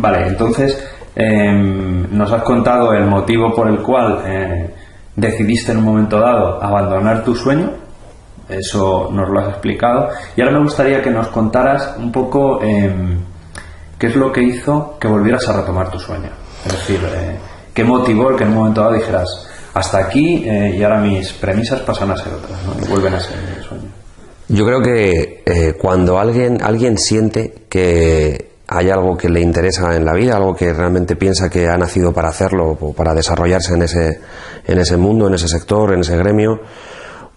Vale, entonces nos has contado el motivo por el cual decidiste en un momento dado abandonar tu sueño. Eso nos lo has explicado. Y ahora me gustaría que nos contaras un poco qué es lo que hizo que volvieras a retomar tu sueño. Es decir, qué motivó el que en un momento dado dijeras hasta aquí y ahora mis premisas pasan a ser otras, ¿no? Y vuelven a ser mi sueño. Yo creo que cuando alguien siente que hay algo que le interesa en la vida, algo que realmente piensa que ha nacido para hacerlo o para desarrollarse en ese mundo, en ese sector, en ese gremio,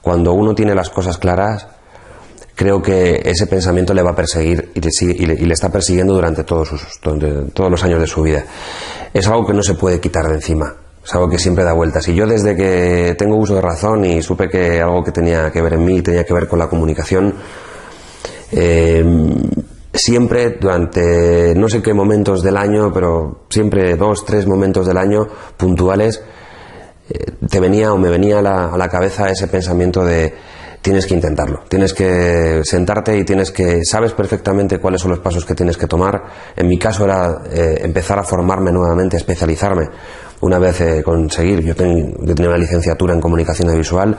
cuando uno tiene las cosas claras, creo que ese pensamiento le va a perseguir y le está persiguiendo durante todos los años de su vida. Es algo que no se puede quitar de encima, es algo que siempre da vueltas. Y yo, desde que tengo uso de razón y supe que algo que tenía que ver en mí tenía que ver con la comunicación, siempre, durante no sé qué momentos del año, pero siempre 2, 3 momentos del año puntuales, te venía o me venía a la cabeza ese pensamiento de tienes que intentarlo, tienes que sentarte y sabes perfectamente cuáles son los pasos que tienes que tomar. En mi caso era empezar a formarme nuevamente, especializarme. Una vez conseguir, yo tenía una licenciatura en comunicación audiovisual,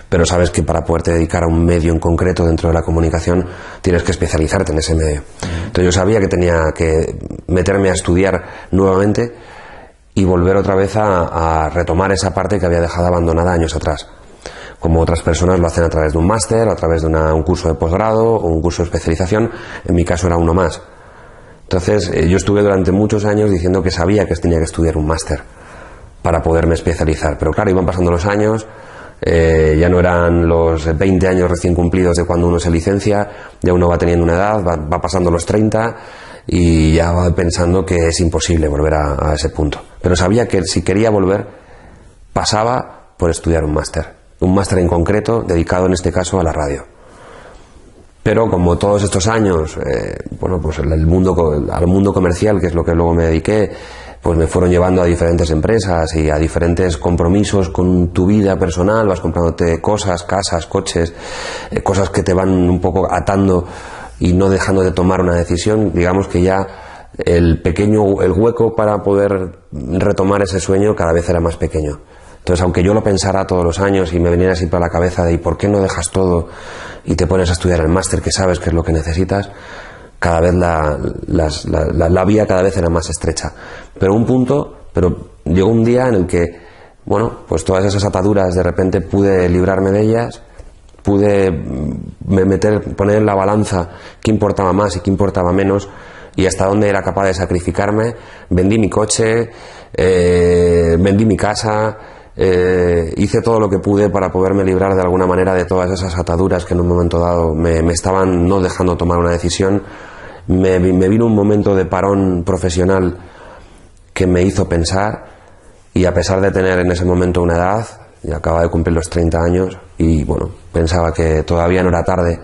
pero sabes que para poderte dedicar a un medio en concreto dentro de la comunicación tienes que especializarte en ese medio. Entonces yo sabía que tenía que meterme a estudiar nuevamente y volver otra vez a retomar esa parte que había dejado abandonada años atrás. Como otras personas lo hacen a través de un máster, a través de un curso de posgrado o un curso de especialización. En mi caso era uno más. Entonces yo estuve durante muchos años diciendo que sabía que tenía que estudiar un máster para poderme especializar, pero claro, iban pasando los años, ya no eran los 20 años recién cumplidos de cuando uno se licencia, ya uno va teniendo una edad, va pasando los 30 y ya va pensando que es imposible volver a ese punto. Pero sabía que si quería volver, pasaba por estudiar un máster en concreto, dedicado en este caso a la radio. Pero como todos estos años, pues al mundo comercial, que es lo que luego me dediqué, pues me fueron llevando a diferentes empresas y a diferentes compromisos con tu vida personal, vas comprándote cosas, casas, coches, cosas que te van un poco atando y no dejando de tomar una decisión. Digamos que ya el hueco para poder retomar ese sueño cada vez era más pequeño. Entonces, aunque yo lo pensara todos los años y me viniera siempre a la cabeza de ¿y por qué no dejas todo y te pones a estudiar el máster, que sabes que es lo que necesitas? Cada vez la vía cada vez era más estrecha. Pero llegó un día en el que, pues todas esas ataduras de repente pude librarme de ellas, pude poner en la balanza qué importaba más y qué importaba menos y hasta dónde era capaz de sacrificarme. Vendí mi coche, vendí mi casa, hice todo lo que pude para poderme librar de alguna manera de todas esas ataduras que en un momento dado me estaban no dejando tomar una decisión. Me vino un momento de parón profesional que me hizo pensar, y a pesar de tener en ese momento una edad, y acababa de cumplir los 30 años, y pensaba que todavía no era tarde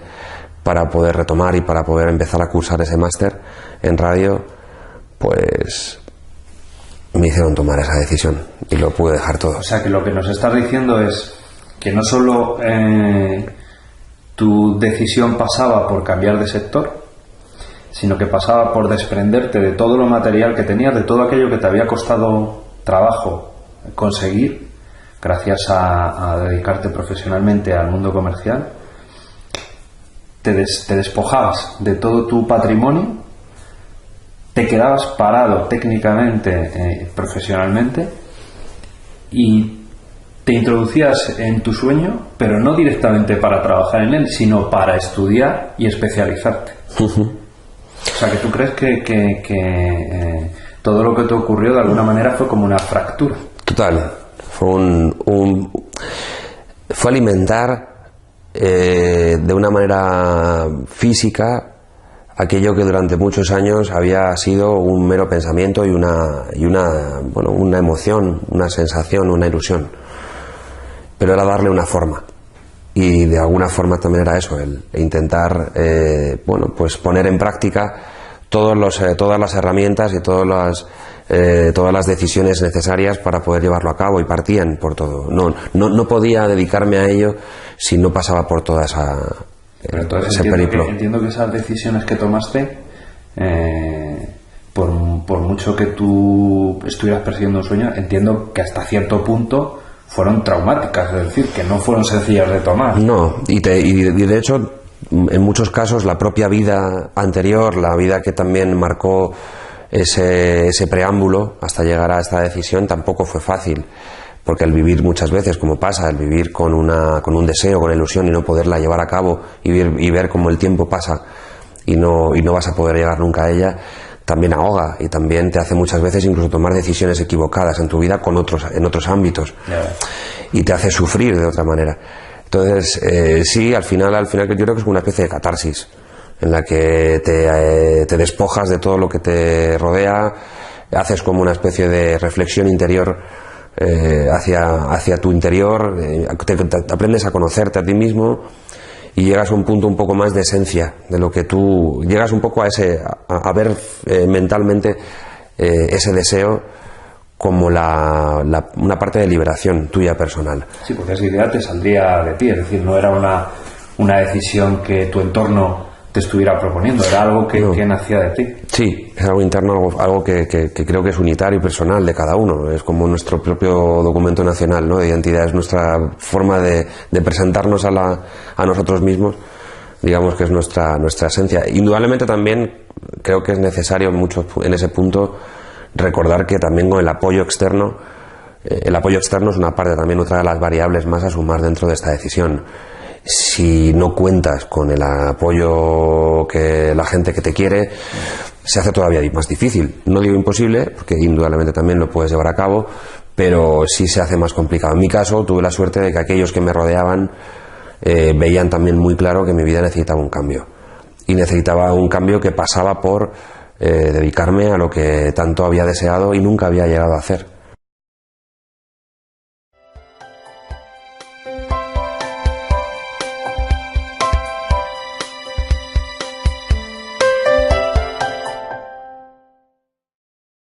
para poder retomar y para poder empezar a cursar ese máster en radio, pues me hicieron tomar esa decisión y lo pude dejar todo. O sea, que lo que nos estás diciendo es que no solo tu decisión pasaba por cambiar de sector, sino que pasaba por desprenderte de todo lo material que tenías, de todo aquello que te había costado trabajo conseguir gracias a dedicarte profesionalmente al mundo comercial. Te despojabas de todo tu patrimonio, te quedabas parado técnicamente, profesionalmente, y te introducías en tu sueño, pero no directamente para trabajar en él, sino para estudiar y especializarte. O sea, que tú crees que todo lo que te ocurrió de alguna manera fue como una fractura. Total. Fue alimentar de una manera física aquello que durante muchos años había sido un mero pensamiento y una emoción, una sensación, una ilusión. Pero era darle una forma. Y de alguna forma también era eso, el intentar pues poner en práctica todas las herramientas y todas las decisiones necesarias para poder llevarlo a cabo, y partían por todo. No podía dedicarme a ello si no pasaba por toda ese periplo. Entiendo que esas decisiones que tomaste, por mucho que tú estuvieras persiguiendo un sueño, entiendo que hasta cierto punto fueron traumáticas, es decir, que no fueron sencillas de tomar. No, y de hecho, en muchos casos, la propia vida anterior, la vida que también marcó ese preámbulo hasta llegar a esta decisión, tampoco fue fácil. Porque el vivir muchas veces, como pasa, el vivir con un deseo, con una ilusión y no poderla llevar a cabo y ver cómo el tiempo pasa y no vas a poder llegar nunca a ella, también ahoga y también te hace muchas veces incluso tomar decisiones equivocadas en tu vida en otros ámbitos. Y te hace sufrir de otra manera. Entonces, sí, al final yo creo que es una especie de catarsis en la que te despojas de todo lo que te rodea, haces como una especie de reflexión interior hacia tu interior, te aprendes a conocerte a ti mismo y llegas a un punto un poco más de esencia de lo que tú llegas un poco a ver mentalmente ese deseo como una parte de liberación tuya personal. Sí, porque esa idea te saldría de ti, es decir, no era una decisión que tu entorno te estuviera proponiendo, era algo que nacía de ti. Sí, es algo interno, algo que creo que es unitario y personal de cada uno, es como nuestro propio documento nacional, ¿no?, de identidad, es nuestra forma de presentarnos a nosotros mismos, digamos que es nuestra esencia. Indudablemente también creo que es necesario mucho en ese punto recordar que también con el apoyo externo es una parte también, otra de las variables más a sumar dentro de esta decisión. Si no cuentas con el apoyo que la gente que te quiere, se hace todavía más difícil. No digo imposible, porque indudablemente también lo puedes llevar a cabo, pero sí se hace más complicado. En mi caso tuve la suerte de que aquellos que me rodeaban veían también muy claro que mi vida necesitaba un cambio. Y necesitaba un cambio que pasaba por dedicarme a lo que tanto había deseado y nunca había llegado a hacer.